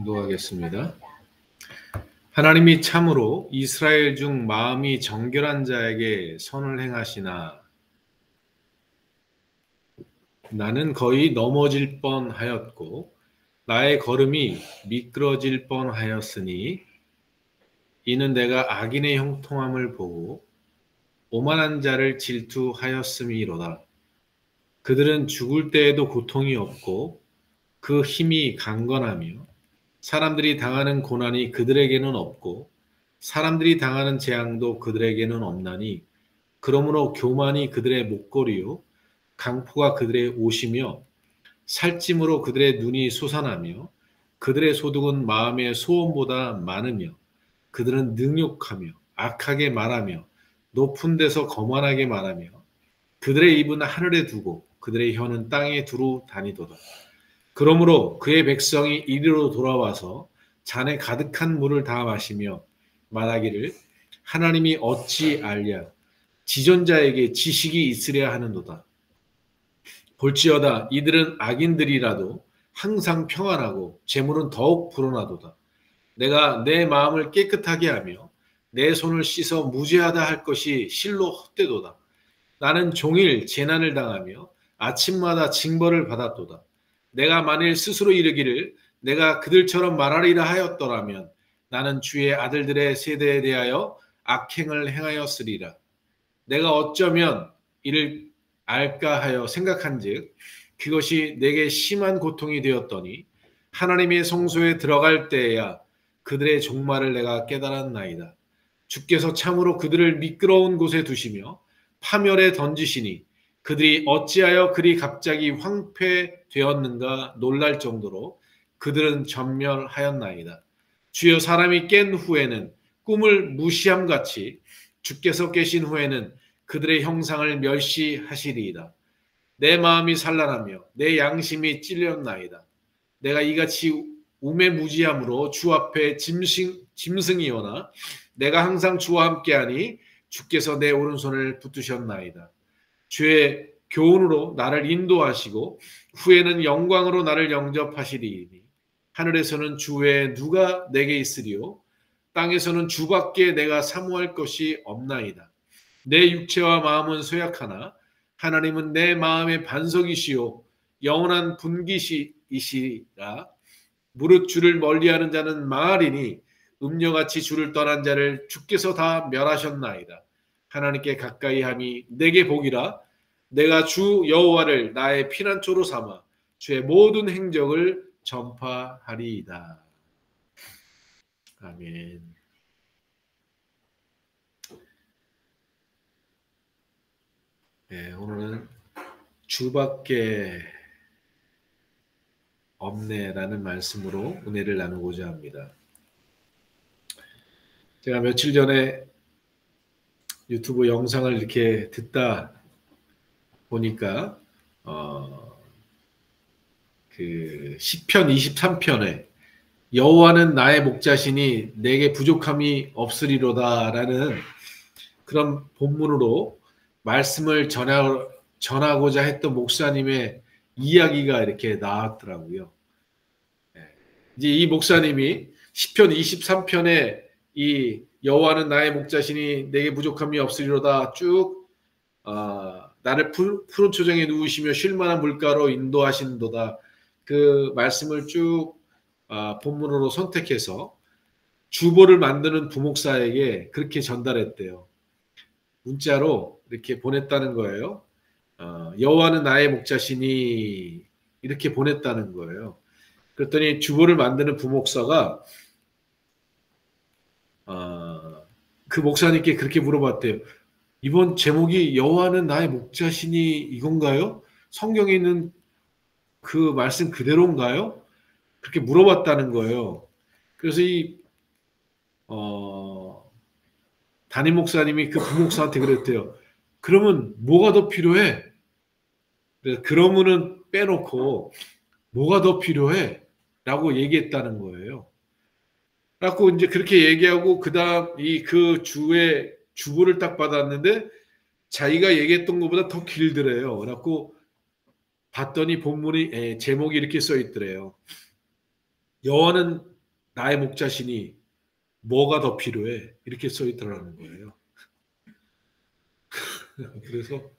기도하겠습니다. 하나님이 참으로 이스라엘 중 마음이 정결한 자에게 선을 행하시나 나는 거의 넘어질 뻔하였고 나의 걸음이 미끄러질 뻔하였으니 이는 내가 악인의 형통함을 보고 오만한 자를 질투하였음이로다. 그들은 죽을 때에도 고통이 없고 그 힘이 강건하며 사람들이 당하는 고난이 그들에게는 없고 사람들이 당하는 재앙도 그들에게는 없나니 그러므로 교만이 그들의 목걸이요 강포가 그들의 옷이며 살찜으로 그들의 눈이 솟아나며 그들의 소득은 마음의 소원보다 많으며 그들은 능욕하며 악하게 말하며 높은 데서 거만하게 말하며 그들의 입은 하늘에 두고 그들의 혀는 땅에 두루 다니도다. 그러므로 그의 백성이 이리로 돌아와서 잔에 가득한 물을 다 마시며 말하기를 하나님이 어찌 알랴 지존자에게 지식이 있으랴 하는도다. 볼지어다 이들은 악인들이라도 항상 평안하고 재물은 더욱 불어나도다. 내가 내 마음을 깨끗하게 하며 내 손을 씻어 무죄하다 할 것이 실로 헛되도다. 나는 종일 재난을 당하며 아침마다 징벌을 받았도다. 내가 만일 스스로 이르기를 내가 그들처럼 말하리라 하였더라면 나는 주의 아들들의 세대에 대하여 악행을 행하였으리라. 내가 어쩌면 이를 알까 하여 생각한즉 그것이 내게 심한 고통이 되었더니 하나님의 성소에 들어갈 때에야 그들의 종말을 내가 깨달았나이다. 주께서 참으로 그들을 미끄러운 곳에 두시며 파멸에 던지시니 그들이 어찌하여 그리 갑자기 황폐되었는가 놀랄 정도로 그들은 전멸하였나이다. 주여 사람이 깬 후에는 꿈을 무시함같이 주께서 계신 후에는 그들의 형상을 멸시하시리이다. 내 마음이 산란하며 내 양심이 찔렸나이다. 내가 이같이 우매무지함으로 주 앞에 짐승이오나 내가 항상 주와 함께하니 주께서 내 오른손을 붙드셨나이다. 주의 교훈으로 나를 인도하시고 후에는 영광으로 나를 영접하시리니 하늘에서는 주 외에 누가 내게 있으리요 땅에서는 주밖에 내가 사모할 것이 없나이다. 내 육체와 마음은 쇠약하나 하나님은 내 마음의 반석이시요 영원한 분기시이시라. 무릇 주를 멀리하는 자는 망하리니 음녀같이 주를 떠난 자를 주께서 다 멸하셨나이다. 하나님께 가까이 함이 내게 복이라. 내가 주 여호와를 나의 피난처로 삼아 주의 모든 행적을 전파하리이다. 아멘. 네, 오늘은 주밖에 없네라는 말씀으로 은혜를 나누고자 합니다. 제가 며칠 전에 유튜브 영상을 이렇게 듣다 보니까 그 시편 23편에 여호와는 나의 목자시니 내게 부족함이 없으리로다라는 그런 본문으로 말씀을 전하고자 했던 목사님의 이야기가 이렇게 나왔더라고요. 이제 이 목사님이 시편 23편에 이 여호와는 나의 목자시니 내게 부족함이 없으리로다 쭉 나를 푸른 초정에 누우시며 쉴만한 물가로 인도하신도다 그 말씀을 쭉 본문으로 선택해서 주보를 만드는 부목사에게 그렇게 전달했대요. 문자로 이렇게 보냈다는 거예요. 여호와는 나의 목자시니 이렇게 보냈다는 거예요. 그랬더니 주보를 만드는 부목사가 그 목사님께 그렇게 물어봤대요. 이번 제목이 여호와는 나의 목자시니 이건가요? 성경에 있는 그 말씀 그대로인가요? 그렇게 물어봤다는 거예요. 그래서 이 담임 목사님이 그 부목사한테 그랬대요. 그러면 뭐가 더 필요해? 그러면은 빼놓고 뭐가 더 필요해? 라고 얘기했다는 거예요. 그래갖고 이제 그렇게 얘기하고 그다음 그 주의 주보를 딱 받았는데 자기가 얘기했던 것보다 더 길더래요. 그래갖고 봤더니 본문이 제목이 이렇게 써 있더래요. 여호와는 나의 목자시니 뭐가 더 필요해? 이렇게 써 있더라는 거예요. 그래서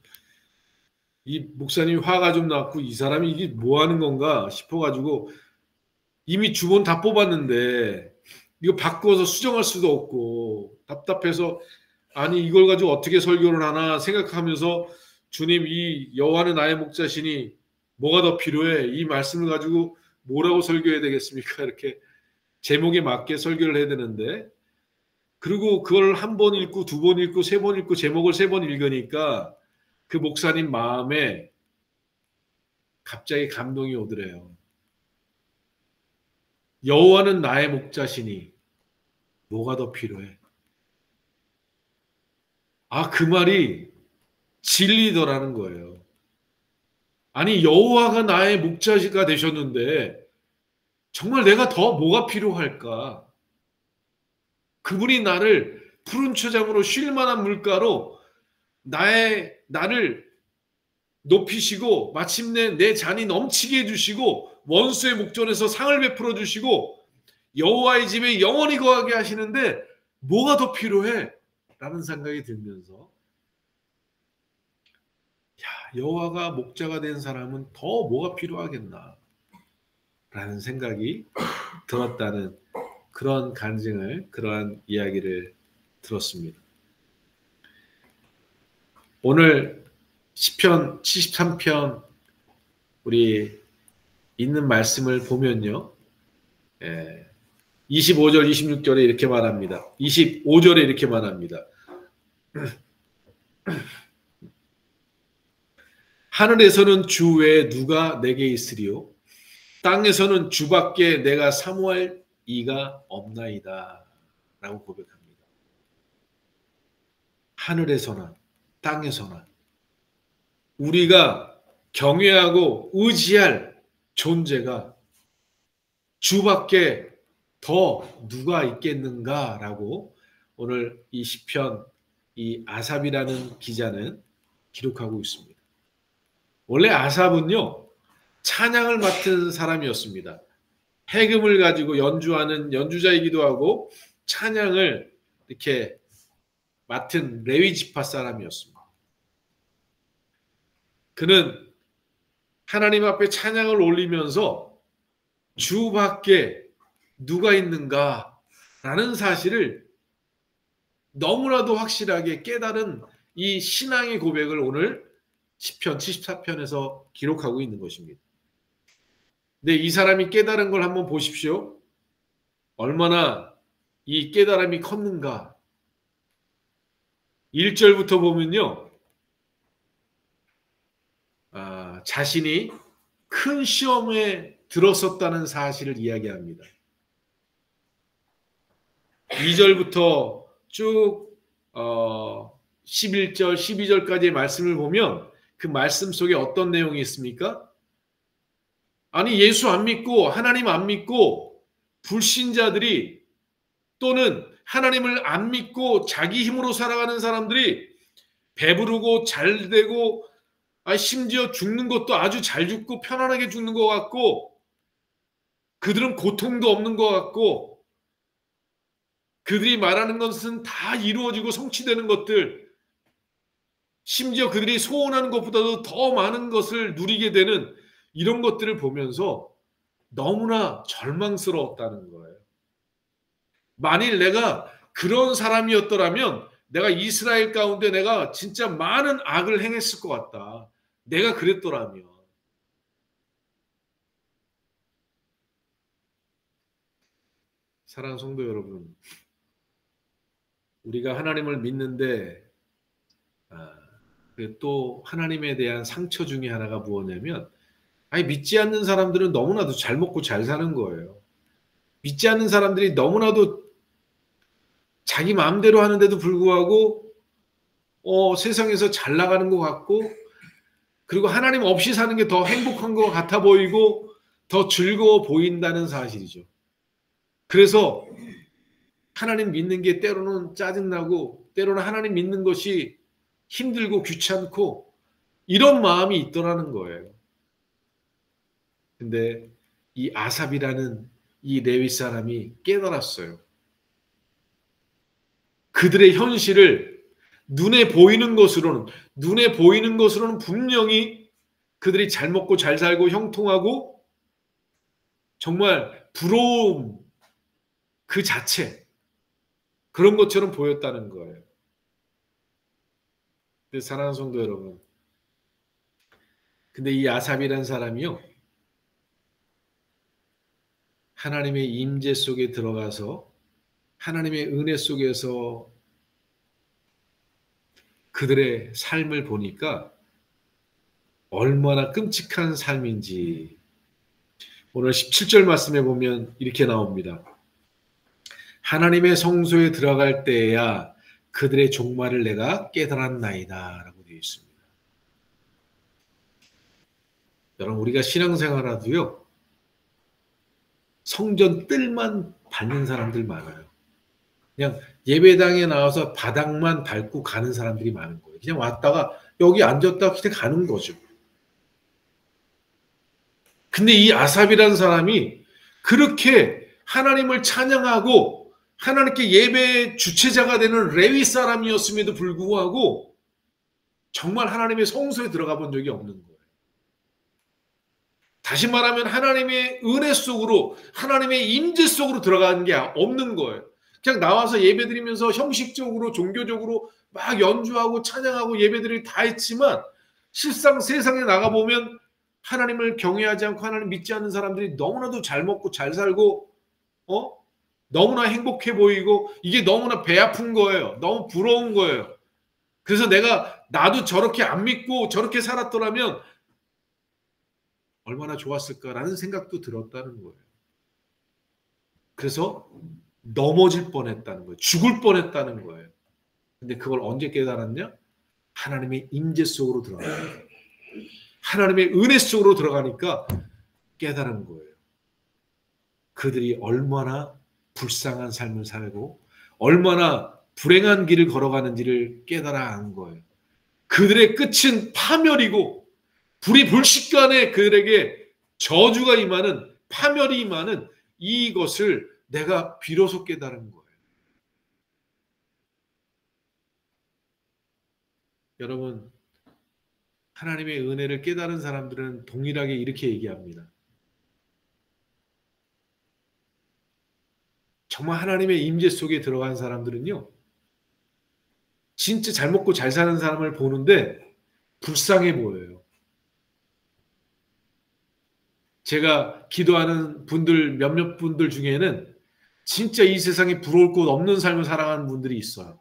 이 목사님이 화가 좀 났고 이 사람이 이게 뭐 하는 건가 싶어가지고 이미 주본 다 뽑았는데 이거 바꿔서 수정할 수도 없고 답답해서 아니 이걸 가지고 어떻게 설교를 하나 생각하면서 주님 이 여호와는 나의 목자시니 뭐가 더 필요해? 이 말씀을 가지고 뭐라고 설교해야 되겠습니까? 이렇게 제목에 맞게 설교를 해야 되는데 그리고 그걸 한 번 읽고 두 번 읽고 세 번 읽고 제목을 세 번 읽으니까 그 목사님 마음에 갑자기 감동이 오더래요. 여호와는 나의 목자시니 뭐가 더 필요해? 아, 그 말이 진리더라는 거예요. 아니 여호와가 나의 목자가 되셨는데 정말 내가 더 뭐가 필요할까? 그분이 나를 푸른 초장으로 쉴 만한 물가로 나를 높이시고 마침내 내 잔이 넘치게 해주시고 원수의 목전에서 상을 베풀어 주시고 여호와의 집에 영원히 거하게 하시는데 뭐가 더 필요해? 라는 생각이 들면서 여호와가 목자가 된 사람은 더 뭐가 필요하겠나 라는 생각이 들었다는 그런 간증을 그러한 이야기를 들었습니다. 오늘 시편 73편 우리 있는 말씀을 보면요. 25절 26절에 이렇게 말합니다. 25절에 이렇게 말합니다. 하늘에서는 주 외에 누가 내게 있으리요? 땅에서는 주밖에 내가 사모할 이가 없나이다. 라고 고백합니다. 하늘에서나 땅에서나 우리가 경외하고 의지할 존재가 주밖에 더 누가 있겠는가라고 오늘 이 시편 이 아삽이라는 기자는 기록하고 있습니다. 원래 아삽은요 찬양을 맡은 사람이었습니다. 해금을 가지고 연주하는 연주자이기도 하고 찬양을 이렇게 맡은 레위 지파 사람이었습니다. 그는 하나님 앞에 찬양을 올리면서 주밖에 누가 있는가라는 사실을 너무나도 확실하게 깨달은 이 신앙의 고백을 오늘 시편 74편에서 기록하고 있는 것입니다. 근데 이 사람이 깨달은 걸 한번 보십시오. 얼마나 이 깨달음이 컸는가. 1절부터 보면요. 자신이 큰 시험에 들었었다는 사실을 이야기합니다. 2절부터 쭉 11절, 12절까지의 말씀을 보면 그 말씀 속에 어떤 내용이 있습니까? 아니 예수 안 믿고 하나님 안 믿고 불신자들이 또는 하나님을 안 믿고 자기 힘으로 살아가는 사람들이 배부르고 잘되고 심지어 죽는 것도 아주 잘 죽고 편안하게 죽는 것 같고 그들은 고통도 없는 것 같고 그들이 말하는 것은 다 이루어지고 성취되는 것들 심지어 그들이 소원하는 것보다도 더 많은 것을 누리게 되는 이런 것들을 보면서 너무나 절망스러웠다는 거예요. 만일 내가 그런 사람이었더라면 내가 이스라엘 가운데 내가 진짜 많은 악을 행했을 것 같다. 내가 그랬더라면. 사랑하는 성도 여러분, 우리가 하나님을 믿는데 또 하나님에 대한 상처 중에 하나가 무엇냐면 믿지 않는 사람들은 너무나도 잘 먹고 잘 사는 거예요. 믿지 않는 사람들이 너무나도 자기 마음대로 하는데도 불구하고 세상에서 잘 나가는 것 같고 그리고 하나님 없이 사는 게 더 행복한 것 같아 보이고 더 즐거워 보인다는 사실이죠. 그래서 하나님 믿는 게 때로는 짜증나고 때로는 하나님 믿는 것이 힘들고 귀찮고 이런 마음이 있더라는 거예요. 근데 이 아삽이라는 이 레위 사람이 깨달았어요. 그들의 현실을 눈에 보이는 것으로는 분명히 그들이 잘 먹고 잘 살고 형통하고 정말 부러움 그 자체 그런 것처럼 보였다는 거예요. 사랑하는 성도 여러분, 근데 이 아삽이라는 사람이요, 하나님의 임재 속에 들어가서 하나님의 은혜 속에서 그들의 삶을 보니까 얼마나 끔찍한 삶인지 오늘 17절 말씀에 보면 이렇게 나옵니다. 하나님의 성소에 들어갈 때에야 그들의 종말을 내가 깨달았나이다 라고 되어 있습니다. 여러분, 우리가 신앙생활하도요, 성전 뜰만 밟는 사람들 많아요. 그냥 예배당에 나와서 바닥만 밟고 가는 사람들이 많은 거예요. 그냥 왔다가 여기 앉았다가 그냥 가는 거죠. 근데 이 아삽이라는 사람이 그렇게 하나님을 찬양하고 하나님께 예배의 주체자가 되는 레위 사람이었음에도 불구하고 정말 하나님의 성소에 들어가 본 적이 없는 거예요. 다시 말하면 하나님의 은혜 속으로, 하나님의 임재 속으로 들어가는 게 없는 거예요. 그냥 나와서 예배드리면서 형식적으로 종교적으로 막 연주하고 찬양하고 예배드리고 다 했지만 실상 세상에 나가보면 하나님을 경외하지 않고 하나님 믿지 않는 사람들이 너무나도 잘 먹고 잘 살고 너무나 행복해 보이고 이게 너무나 배 아픈 거예요. 너무 부러운 거예요. 그래서 나도 저렇게 안 믿고 저렇게 살았더라면 얼마나 좋았을까라는 생각도 들었다는 거예요. 그래서 넘어질 뻔했다는 거예요. 죽을 뻔했다는 거예요. 근데 그걸 언제 깨달았냐? 하나님의 임재 속으로 들어가요. 하나님의 은혜 속으로 들어가니까 깨달은 거예요. 그들이 얼마나 불쌍한 삶을 살고 얼마나 불행한 길을 걸어가는지를 깨달아 안 거예요. 그들의 끝은 파멸이고 불이 불식간에 그들에게 저주가 임하는, 파멸이 임하는 이것을 내가 비로소 깨달은 거예요. 여러분, 하나님의 은혜를 깨달은 사람들은 동일하게 이렇게 얘기합니다. 정말 하나님의 임재 속에 들어간 사람들은요, 진짜 잘 먹고 잘 사는 사람을 보는데 불쌍해 보여요. 제가 기도하는 분들, 몇몇 분들 중에는 진짜 이 세상에 부러울 곳 없는 삶을 살아가는 분들이 있어요.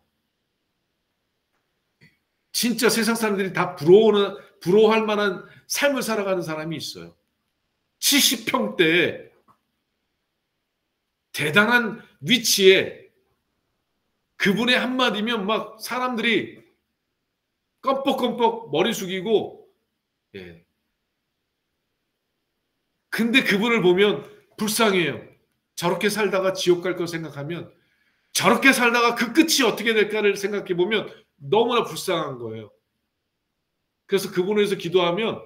진짜 세상 사람들이 다 부러워할 만한 삶을 살아가는 사람이 있어요. 70평대에 대단한 위치에 그분의 한마디면 막 사람들이 껌뻑껌뻑 머리 숙이고, 예. 근데 그분을 보면 불쌍해요. 저렇게 살다가 지옥 갈 걸 생각하면, 저렇게 살다가 그 끝이 어떻게 될까를 생각해 보면 너무나 불쌍한 거예요. 그래서 그분을 위해서 기도하면,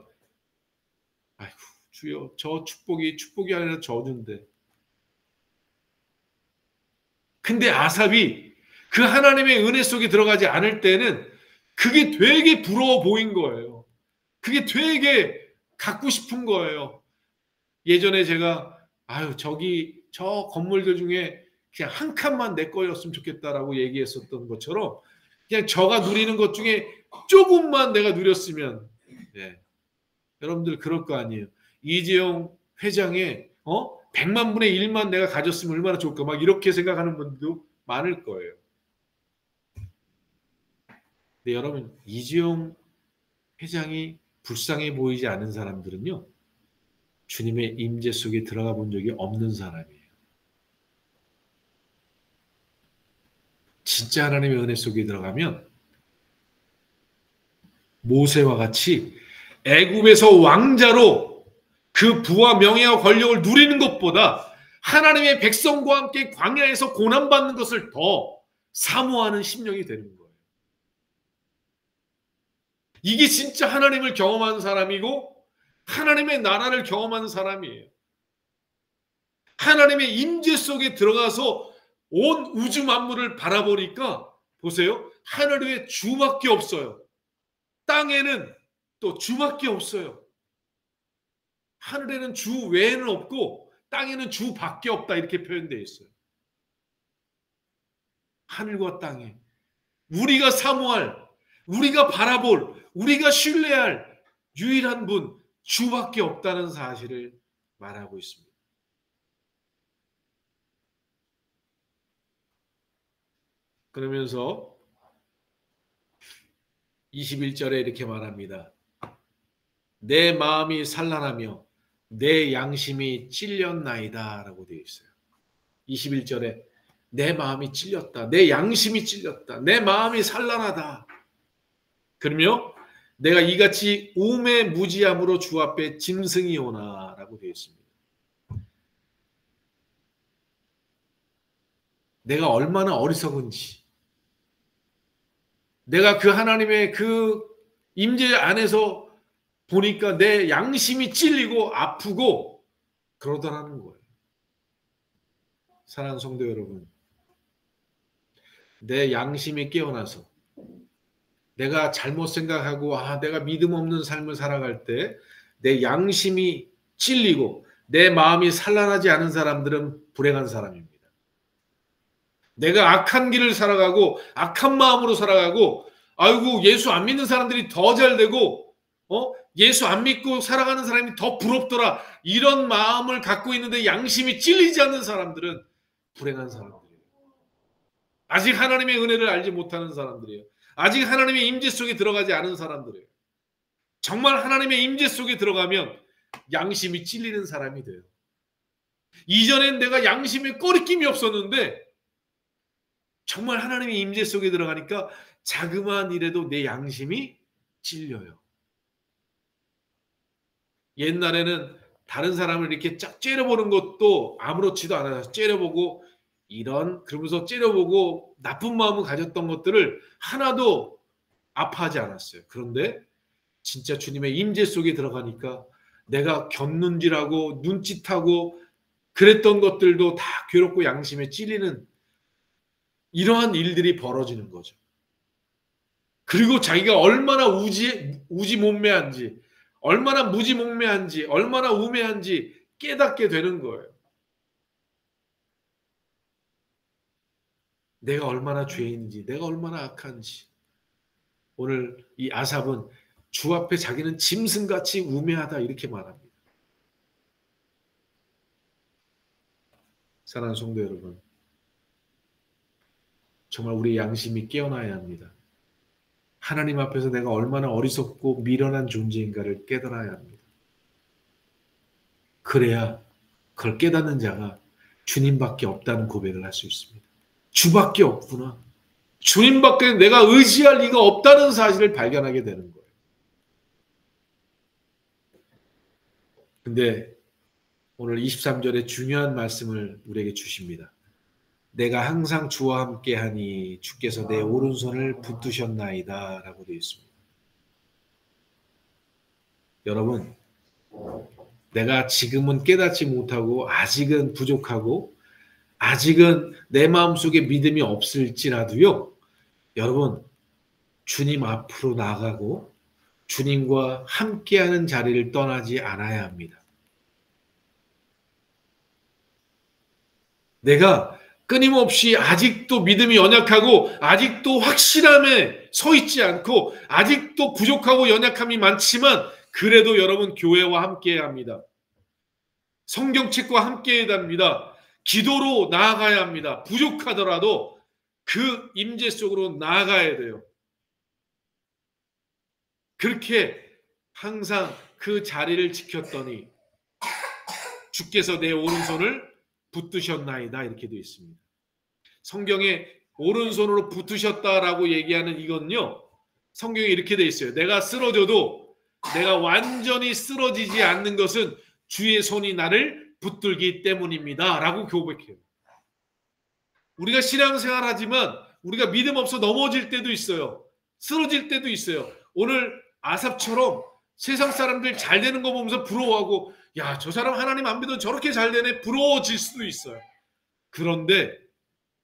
아이고, 주여, 저 축복이 아니라 저주인데. 근데 아삽이 그 하나님의 은혜 속에 들어가지 않을 때는 그게 되게 부러워 보인 거예요. 그게 되게 갖고 싶은 거예요. 예전에 제가 저 건물들 중에 그냥 한 칸만 내 거였으면 좋겠다라고 얘기했었던 것처럼 그냥 저가 누리는 것 중에 조금만 내가 누렸으면, 네. 여러분들 그럴 거 아니에요. 이재용 회장의 100만 분의 1만 내가 가졌으면 얼마나 좋을까 막 이렇게 생각하는 분들도 많을 거예요. 근데 여러분, 이재용 회장이 불쌍해 보이지 않은 사람들은요, 주님의 임재 속에 들어가 본 적이 없는 사람이에요. 진짜 하나님의 은혜 속에 들어가면 모세와 같이 애굽에서 왕자로 그 부와 명예와 권력을 누리는 것보다 하나님의 백성과 함께 광야에서 고난받는 것을 더 사모하는 심령이 되는 거예요. 이게 진짜 하나님을 경험한 사람이고 하나님의 나라를 경험한 사람이에요. 하나님의 임재 속에 들어가서 온 우주 만물을 바라보니까 보세요. 하늘 위에 주밖에 없어요. 땅에는 또 주밖에 없어요. 하늘에는 주 외에는 없고 땅에는 주밖에 없다 이렇게 표현되어 있어요. 하늘과 땅에 우리가 사모할, 우리가 바라볼, 우리가 신뢰할 유일한 분 주밖에 없다는 사실을 말하고 있습니다. 그러면서 21절에 이렇게 말합니다. 내 마음이 산란하며 내 양심이 찔렸나이다 라고 되어 있어요. 21절에 내 마음이 찔렸다. 내 양심이 찔렸다. 내 마음이 산란하다. 그러며 내가 이같이 우매 무지함으로 주 앞에 짐승이 오나 라고 되어 있습니다. 내가 얼마나 어리석은지, 내가 그 하나님의 그 임재 안에서 보니까 내 양심이 찔리고 아프고 그러더라는 거예요. 사랑하는 성도 여러분, 내 양심이 깨어나서 내가 잘못 생각하고 내가 믿음 없는 삶을 살아갈 때 내 양심이 찔리고 내 마음이 산란하지 않은 사람들은 불행한 사람입니다. 내가 악한 길을 살아가고 악한 마음으로 살아가고 아이고 예수 안 믿는 사람들이 더 잘 되고 예수 안 믿고 살아가는 사람이 더 부럽더라 이런 마음을 갖고 있는데 양심이 찔리지 않는 사람들은 불행한 사람들이에요. 아직 하나님의 은혜를 알지 못하는 사람들이에요. 아직 하나님의 임재 속에 들어가지 않은 사람들이에요. 정말 하나님의 임재 속에 들어가면 양심이 찔리는 사람이 돼요. 이전엔 내가 양심에 꺼리낌이 없었는데 정말 하나님의 임재 속에 들어가니까 자그마한 일에도 내 양심이 찔려요. 옛날에는 다른 사람을 이렇게 쫙 째려보는 것도 아무렇지도 않아서 째려보고 그러면서 째려보고 나쁜 마음을 가졌던 것들을 하나도 아파하지 않았어요. 그런데 진짜 주님의 임재 속에 들어가니까 내가 곁눈질하고 눈짓하고 그랬던 것들도 다 괴롭고 양심에 찔리는 이러한 일들이 벌어지는 거죠. 그리고 자기가 얼마나 우지몽매한지, 얼마나 무지몽매한지, 얼마나 우매한지 깨닫게 되는 거예요. 내가 얼마나 죄인인지, 내가 얼마나 악한지. 오늘 이 아삽은 주 앞에 자기는 짐승같이 우매하다 이렇게 말합니다. 사랑하는 성도 여러분, 정말 우리 양심이 깨어나야 합니다. 하나님 앞에서 내가 얼마나 어리석고 미련한 존재인가를 깨달아야 합니다. 그래야 그걸 깨닫는 자가 주님밖에 없다는 고백을 할 수 있습니다. 주밖에 없구나. 주님밖에 내가 의지할 리가 없다는 사실을 발견하게 되는 거예요. 근데 오늘 23절에 중요한 말씀을 우리에게 주십니다. 내가 항상 주와 함께하니 주께서 내 오른손을 붙드셨나이다 라고 되어 있습니다. 여러분, 내가 지금은 깨닫지 못하고 아직은 부족하고 아직은 내 마음속에 믿음이 없을지라도요, 여러분 주님 앞으로 나가고 주님과 함께하는 자리를 떠나지 않아야 합니다. 내가 끊임없이 아직도 믿음이 연약하고 아직도 확실함에 서 있지 않고 아직도 부족하고 연약함이 많지만 그래도 여러분 교회와 함께해야 합니다. 성경책과 함께해야 합니다. 기도로 나아가야 합니다. 부족하더라도 그 임재 속으로 나아가야 돼요. 그렇게 항상 그 자리를 지켰더니 주께서 내 오른손을 붙드셨나이다 이렇게 되어 있습니다. 성경에 오른손으로 붙으셨다라고 얘기하는 이건요, 성경에 이렇게 되어 있어요. 내가 쓰러져도 내가 완전히 쓰러지지 않는 것은 주의 손이 나를 붙들기 때문입니다 라고 고백해요. 우리가 신앙생활 하지만 우리가 믿음 없어 넘어질 때도 있어요. 쓰러질 때도 있어요. 오늘 아삽처럼 세상 사람들 잘 되는 거 보면서 부러워하고, 야, 저 사람 하나님 안 믿어 저렇게 잘 되네, 부러워질 수도 있어요. 그런데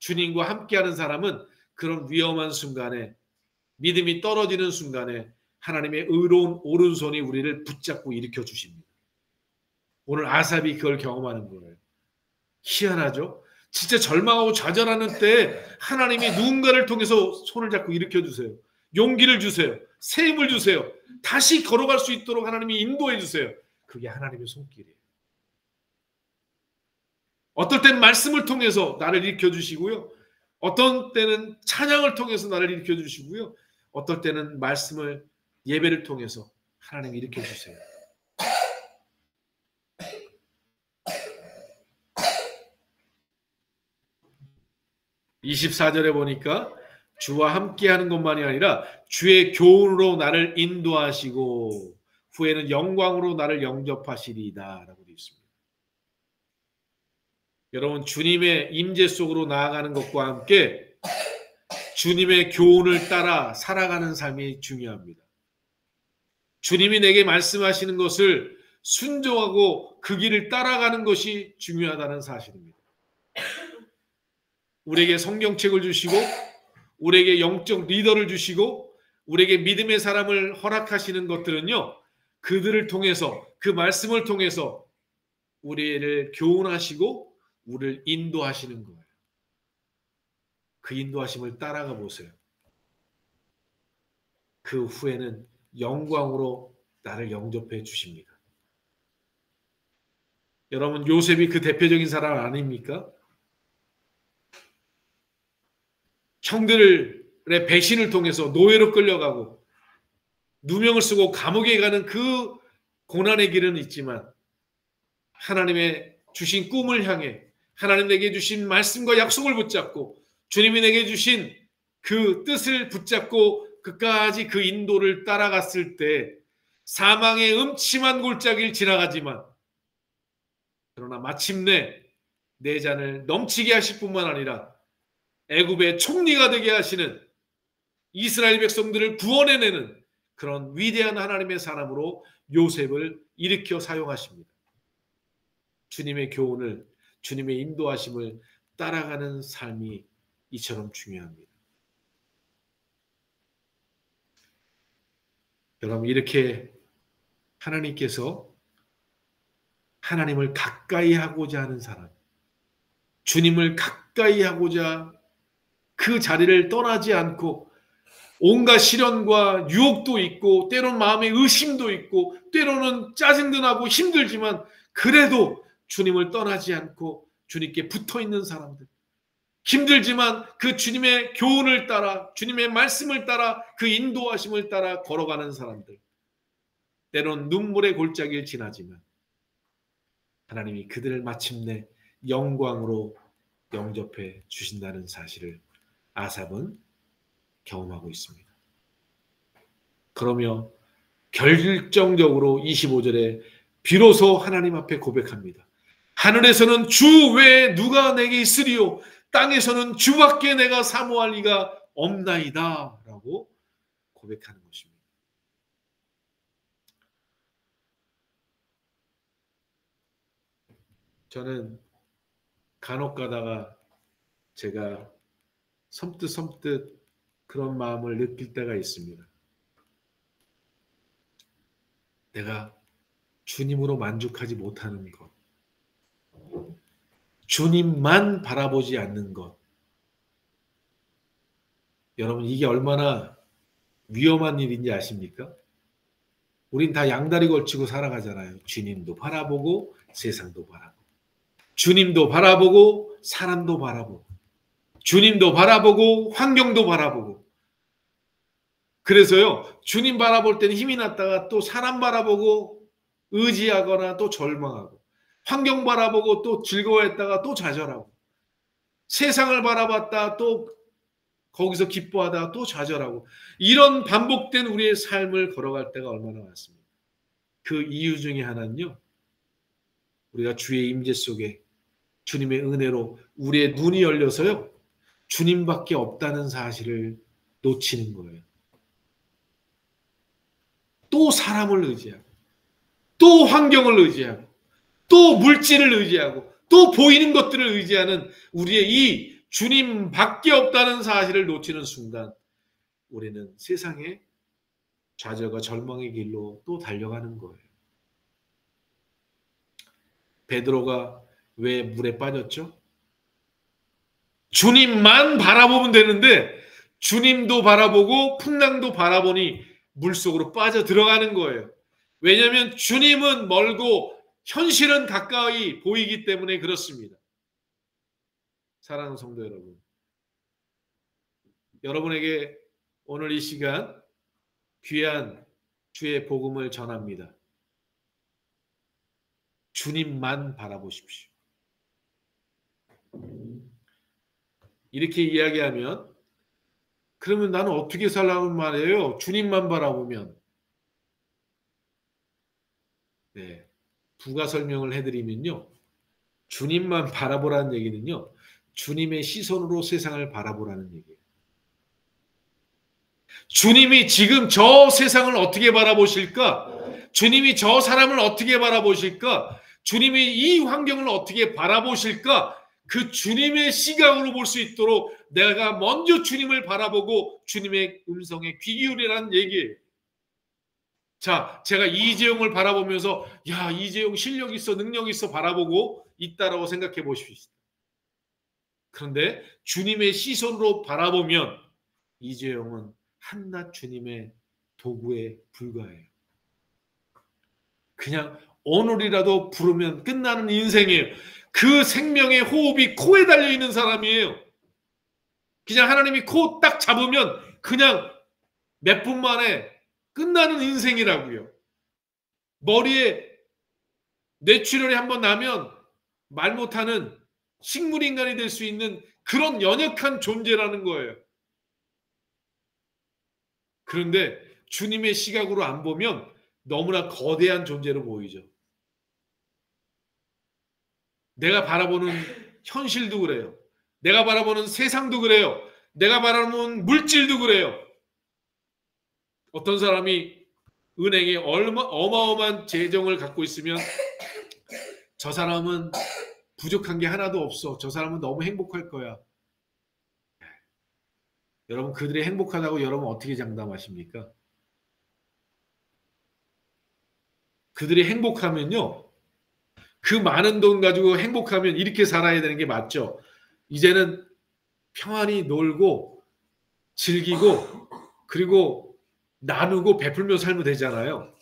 주님과 함께하는 사람은 그런 위험한 순간에, 믿음이 떨어지는 순간에 하나님의 의로운 오른손이 우리를 붙잡고 일으켜 주십니다. 오늘 아삽이 그걸 경험하는 거예요. 희한하죠? 진짜 절망하고 좌절하는 때 하나님이 누군가를 통해서 손을 잡고 일으켜 주세요. 용기를 주세요. 새 힘을 주세요. 다시 걸어갈 수 있도록 하나님이 인도해 주세요. 그게 하나님의 손길이에요. 어떨 땐 말씀을 통해서 나를 일으켜 주시고요. 어떤 때는 찬양을 통해서 나를 일으켜 주시고요. 어떨 때는 말씀을, 예배를 통해서 하나님이 일으켜 주세요. 24절에 보니까 주와 함께하는 것만이 아니라 주의 교훈으로 나를 인도하시고 후에는 영광으로 나를 영접하시리이다 라고 되어 있습니다. 여러분, 주님의 임재 속으로 나아가는 것과 함께 주님의 교훈을 따라 살아가는 삶이 중요합니다. 주님이 내게 말씀하시는 것을 순종하고 그 길을 따라가는 것이 중요하다는 사실입니다. 우리에게 성경책을 주시고 우리에게 영적 리더를 주시고 우리에게 믿음의 사람을 허락하시는 것들은요, 그들을 통해서, 그 말씀을 통해서 우리를 교훈하시고 우리를 인도하시는 거예요. 그 인도하심을 따라가 보세요. 그 후에는 영광으로 나를 영접해 주십니다. 여러분, 요셉이 그 대표적인 사람 아닙니까? 형들의 배신을 통해서 노예로 끌려가고 누명을 쓰고 감옥에 가는 그 고난의 길은 있지만 하나님의 주신 꿈을 향해, 하나님 내게 주신 말씀과 약속을 붙잡고 주님이 내게 주신 그 뜻을 붙잡고 끝까지 그 인도를 따라갔을 때 사망의 음침한 골짜기를 지나가지만 그러나 마침내 내 잔을 넘치게 하실 뿐만 아니라 애굽의 총리가 되게 하시는, 이스라엘 백성들을 구원해내는 그런 위대한 하나님의 사람으로 요셉을 일으켜 사용하십니다. 주님의 교훈을, 주님의 인도하심을 따라가는 삶이 이처럼 중요합니다. 여러분, 이렇게 하나님께서 하나님을 가까이 하고자 하는 사람, 주님을 가까이 하고자 그 자리를 떠나지 않고 온갖 시련과 유혹도 있고 때로는 마음의 의심도 있고 때로는 짜증도 나고 힘들지만 그래도 주님을 떠나지 않고 주님께 붙어있는 사람들, 힘들지만 그 주님의 교훈을 따라, 주님의 말씀을 따라, 그 인도하심을 따라 걸어가는 사람들, 때로는 눈물의 골짜기를 지나지만 하나님이 그들을 마침내 영광으로 영접해 주신다는 사실을 아삽은 경험하고 있습니다. 그러며 결정적으로 25절에 비로소 하나님 앞에 고백합니다. 하늘에서는 주 외에 누가 내게 있으리요, 땅에서는 주밖에 내가 사모할 리가 없나이다 라고 고백하는 것입니다. 저는 간혹 가다가 제가 섬뜩 그런 마음을 느낄 때가 있습니다. 내가 주님으로 만족하지 못하는 것, 주님만 바라보지 않는 것. 여러분, 이게 얼마나 위험한 일인지 아십니까? 우린 다 양다리 걸치고 살아가잖아요. 주님도 바라보고 세상도 바라보고, 주님도 바라보고 사람도 바라보고, 주님도 바라보고 환경도 바라보고. 그래서요, 주님 바라볼 때는 힘이 났다가 또 사람 바라보고 의지하거나 또 절망하고, 환경 바라보고 또 즐거워했다가 또 좌절하고, 세상을 바라봤다 또 거기서 기뻐하다가 또 좌절하고, 이런 반복된 우리의 삶을 걸어갈 때가 얼마나 많습니까? 그 이유 중에 하나는요, 우리가 주의 임재 속에 주님의 은혜로 우리의 눈이 열려서요, 주님밖에 없다는 사실을 놓치는 거예요. 또 사람을 의지하고 또 환경을 의지하고 또 물질을 의지하고 또 보이는 것들을 의지하는 우리의 이 주님밖에 없다는 사실을 놓치는 순간 우리는 세상의 좌절과 절망의 길로 또 달려가는 거예요. 베드로가 왜 물에 빠졌죠? 주님만 바라보면 되는데 주님도 바라보고 풍랑도 바라보니 물속으로 빠져 들어가는 거예요. 왜냐하면 주님은 멀고 현실은 가까이 보이기 때문에 그렇습니다. 사랑하는 성도 여러분, 여러분에게 오늘 이 시간 귀한 주의 복음을 전합니다. 주님만 바라보십시오. 이렇게 이야기하면 그러면 나는 어떻게 살라는 말이에요? 주님만 바라보면. 네, 부가 설명을 해드리면요. 주님만 바라보라는 얘기는요. 주님의 시선으로 세상을 바라보라는 얘기예요. 주님이 지금 저 세상을 어떻게 바라보실까? 주님이 저 사람을 어떻게 바라보실까? 주님이 이 환경을 어떻게 바라보실까? 그 주님의 시각으로 볼 수 있도록 내가 먼저 주님을 바라보고 주님의 음성에 귀 기울이라는 얘기예요. 자, 제가 이재용을 바라보면서 야, 이재용 실력 있어, 능력 있어 바라보고 있다라고 생각해 보십시오. 그런데 주님의 시선으로 바라보면 이재용은 한낱 주님의 도구에 불과해요. 그냥 오늘이라도 부르면 끝나는 인생이에요. 그 생명의 호흡이 코에 달려있는 사람이에요. 그냥 하나님이 코 딱 잡으면 그냥 몇 분 만에 끝나는 인생이라고요. 머리에 뇌출혈이 한번 나면 말 못하는 식물인간이 될 수 있는 그런 연약한 존재라는 거예요. 그런데 주님의 시각으로 안 보면 너무나 거대한 존재로 보이죠. 내가 바라보는 현실도 그래요. 내가 바라보는 세상도 그래요. 내가 바라보는 물질도 그래요. 어떤 사람이 은행에 어마어마한 재정을 갖고 있으면 저 사람은 부족한 게 하나도 없어. 저 사람은 너무 행복할 거야. 여러분, 그들이 행복하다고 여러분 어떻게 장담하십니까? 그들이 행복하면요. 그 많은 돈 가지고 행복하면 이렇게 살아야 되는 게 맞죠. 이제는 평안히 놀고 즐기고 그리고 나누고 베풀며 살면 되잖아요.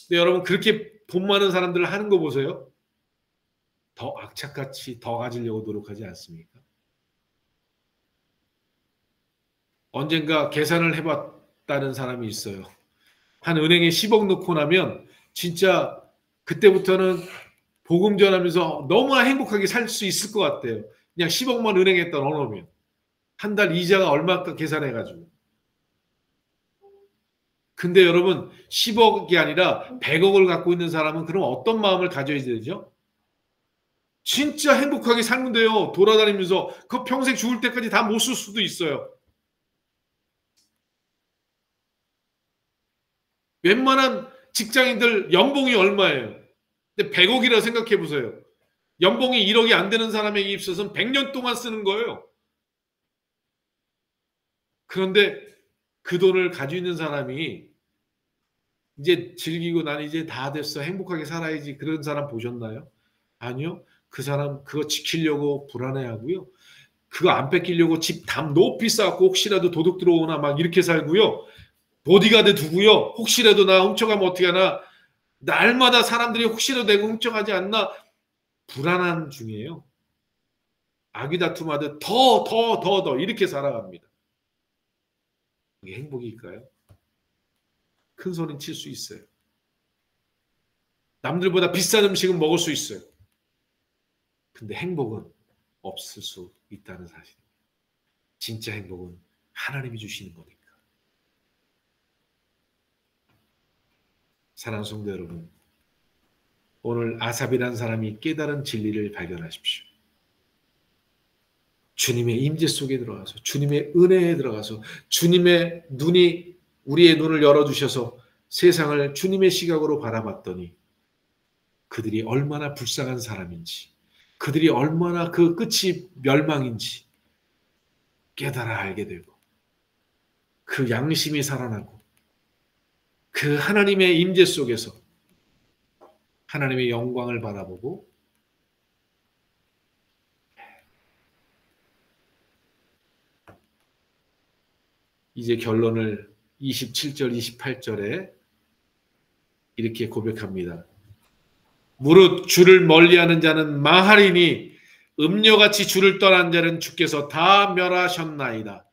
근데 여러분 그렇게 돈 많은 사람들 하는 거 보세요. 더 악착같이 더 가지려고 노력하지 않습니까? 언젠가 계산을 해봤다는 사람이 있어요. 한 은행에 10억 넣고 나면 진짜 그때부터는 복음 전하면서 너무나 행복하게 살 수 있을 것 같아요. 그냥 10억만 은행에다 넣어놓으면 한 달 이자가 얼마까 계산해가지고. 근데 여러분 10억이 아니라 100억을 갖고 있는 사람은 그럼 어떤 마음을 가져야 되죠? 진짜 행복하게 살면 돼요. 돌아다니면서 그 평생 죽을 때까지 다 못 쓸 수도 있어요. 웬만한 직장인들 연봉이 얼마예요? 근데 100억이라 생각해 보세요. 연봉이 1억이 안 되는 사람에게 있어서는 100년 동안 쓰는 거예요. 그런데 그 돈을 가지고 있는 사람이 이제 즐기고 난 이제 다 됐어. 행복하게 살아야지. 그런 사람 보셨나요? 아니요. 그 사람 그거 지키려고 불안해하고요. 그거 안 뺏기려고 집 담 높이 쌓고 혹시라도 도둑 들어오나 막 이렇게 살고요. 보디가드 두고요. 혹시라도 나 훔쳐가면 어떻게 하나. 날마다 사람들이 혹시라도 내가 훔쳐가지 않나 불안한 중이에요. 아귀 다툼하듯 더 이렇게 살아갑니다. 이게 행복일까요? 큰 소리는 칠 수 있어요. 남들보다 비싼 음식은 먹을 수 있어요. 근데 행복은 없을 수 있다는 사실. 진짜 행복은 하나님이 주시는 거니까. 사랑하는 성도 여러분, 오늘 아삽이라는 사람이 깨달은 진리를 발견하십시오. 주님의 임재 속에 들어가서 주님의 은혜에 들어가서 주님의 눈이 우리의 눈을 열어주셔서 세상을 주님의 시각으로 바라봤더니 그들이 얼마나 불쌍한 사람인지, 그들이 얼마나 그 끝이 멸망인지 깨달아 알게 되고, 그 양심이 살아나고, 그 하나님의 임재 속에서 하나님의 영광을 바라보고, 이제 결론을 27절, 28절에 이렇게 고백합니다. 무릇 주를 멀리하는 자는 망하리니 음녀같이 주를 떠난 자는 주께서 다 멸하셨나이다.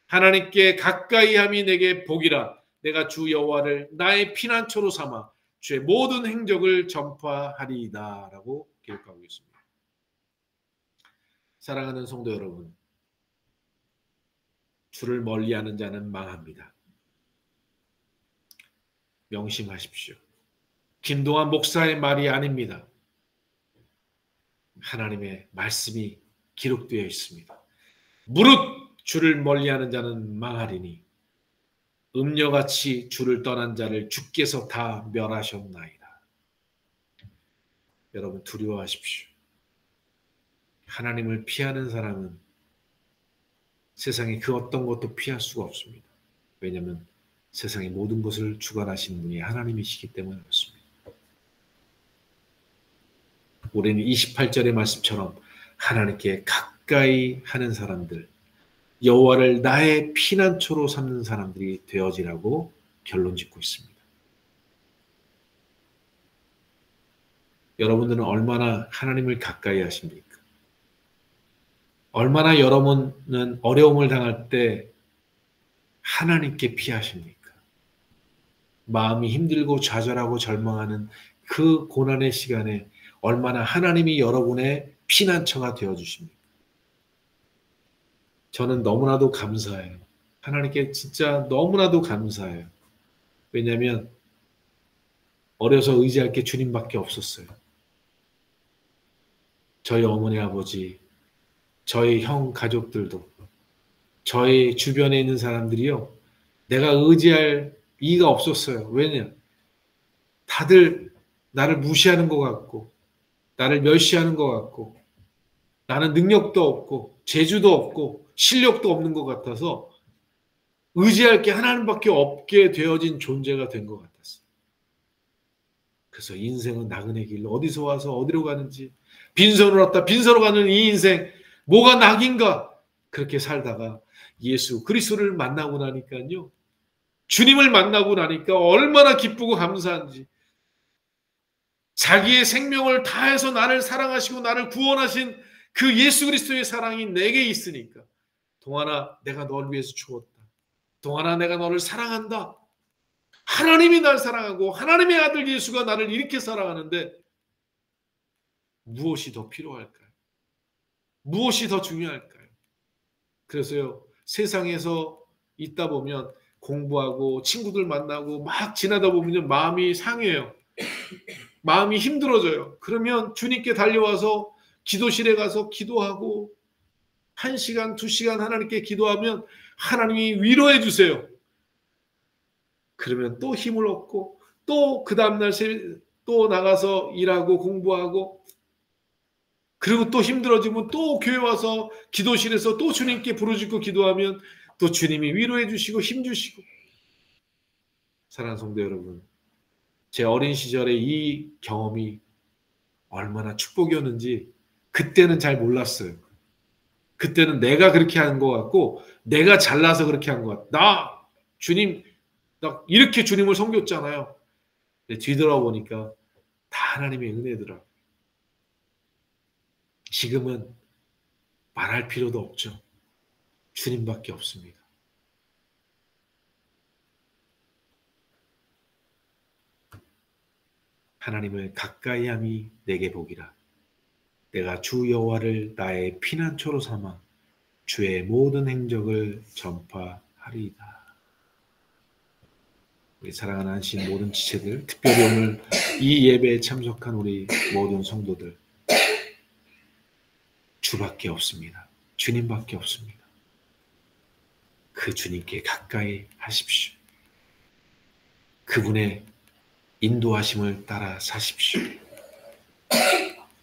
하나님께 가까이함이 내게 복이라. 내가 주 여호와를 나의 피난처로 삼아 주의 모든 행적을 전파하리이다. 라고 기록하고 있습니다. 사랑하는 성도 여러분, 주를 멀리하는 자는 망합니다. 명심하십시오. 김동환 목사의 말이 아닙니다. 하나님의 말씀이 기록되어 있습니다. 무릇 주를 멀리하는 자는 망하리니 음녀같이 주를 떠난 자를 주께서 다 멸하셨나이다. 여러분 두려워하십시오. 하나님을 피하는 사람은 세상에 그 어떤 것도 피할 수가 없습니다. 왜냐하면 세상의 모든 것을 주관하시는 분이 하나님이시기 때문에 그렇습니다. 우리는 28절의 말씀처럼 하나님께 가까이 하는 사람들, 여호와를 나의 피난처로 삼는 사람들이 되어지라고 결론 짓고 있습니다. 여러분들은 얼마나 하나님을 가까이 하십니까? 얼마나 여러분은 어려움을 당할 때 하나님께 피하십니까? 마음이 힘들고 좌절하고 절망하는 그 고난의 시간에 얼마나 하나님이 여러분의 피난처가 되어주십니까? 저는 너무나도 감사해요. 하나님께 진짜 너무나도 감사해요. 왜냐하면 어려서 의지할 게 주님밖에 없었어요. 저희 어머니 아버지, 저희 형 가족들도, 저희 주변에 있는 사람들이요, 내가 의지할 이가 없었어요. 왜냐? 다들 나를 무시하는 것 같고, 나를 멸시하는 것 같고, 나는 능력도 없고, 재주도 없고, 실력도 없는 것 같아서 의지할 게 하나님밖에 없게 되어진 존재가 된 것 같았어요. 그래서 인생은 나그네 길, 어디서 와서 어디로 가는지, 빈손으로 왔다 빈손으로 가는 이 인생, 뭐가 낙인가? 그렇게 살다가 예수 그리스도를 만나고 나니까요, 주님을 만나고 나니까 얼마나 기쁘고 감사한지, 자기의 생명을 다해서 나를 사랑하시고 나를 구원하신 그 예수 그리스도의 사랑이 내게 있으니까, 동안아 내가 너를 위해서 죽었다, 동안아 내가 너를 사랑한다, 하나님이 날 사랑하고 하나님의 아들 예수가 나를 이렇게 사랑하는데 무엇이 더 필요할까요? 무엇이 더 중요할까요? 그래서요, 세상에서 있다 보면 공부하고 친구들 만나고 막 지나다 보면 마음이 상해요. 마음이 힘들어져요. 그러면 주님께 달려와서 기도실에 가서 기도하고 1시간, 2시간 하나님께 기도하면 하나님이 위로해 주세요. 그러면 또 힘을 얻고 또 그 다음날 또 나가서 일하고 공부하고, 그리고 또 힘들어지면 또 교회 와서 기도실에서 또 주님께 부르짖고 기도하면 또 주님이 위로해 주시고 힘 주시고. 사랑하는 성도 여러분, 제 어린 시절에 이 경험이 얼마나 축복이었는지 그때는 잘 몰랐어요. 그때는 내가 그렇게 한 것 같고, 내가 잘나서 그렇게 한 것 같아. 나 이렇게 주님을 섬겼잖아요. 근데 뒤돌아보니까 다 하나님의 은혜더라. 지금은 말할 필요도 없죠. 주님밖에 없습니다. 하나님을 가까이함이 내게 복이라. 내가 주 여호와를 나의 피난처로 삼아 주의 모든 행적을 전파하리이다. 우리 사랑하는 안신 모든 지체들, 특별히 오늘 이 예배에 참석한 우리 모든 성도들, 주밖에 없습니다. 주님밖에 없습니다. 그 주님께 가까이 하십시오. 그분의 인도하심을 따라 사십시오.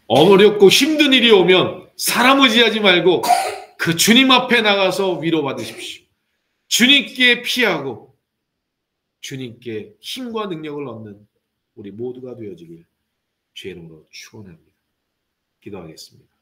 어렵고 힘든 일이 오면 사람 의지하지 말고 그 주님 앞에 나가서 위로받으십시오. 주님께 피하고 주님께 힘과 능력을 얻는 우리 모두가 되어지길 주의 이름으로 축원합니다. 기도하겠습니다.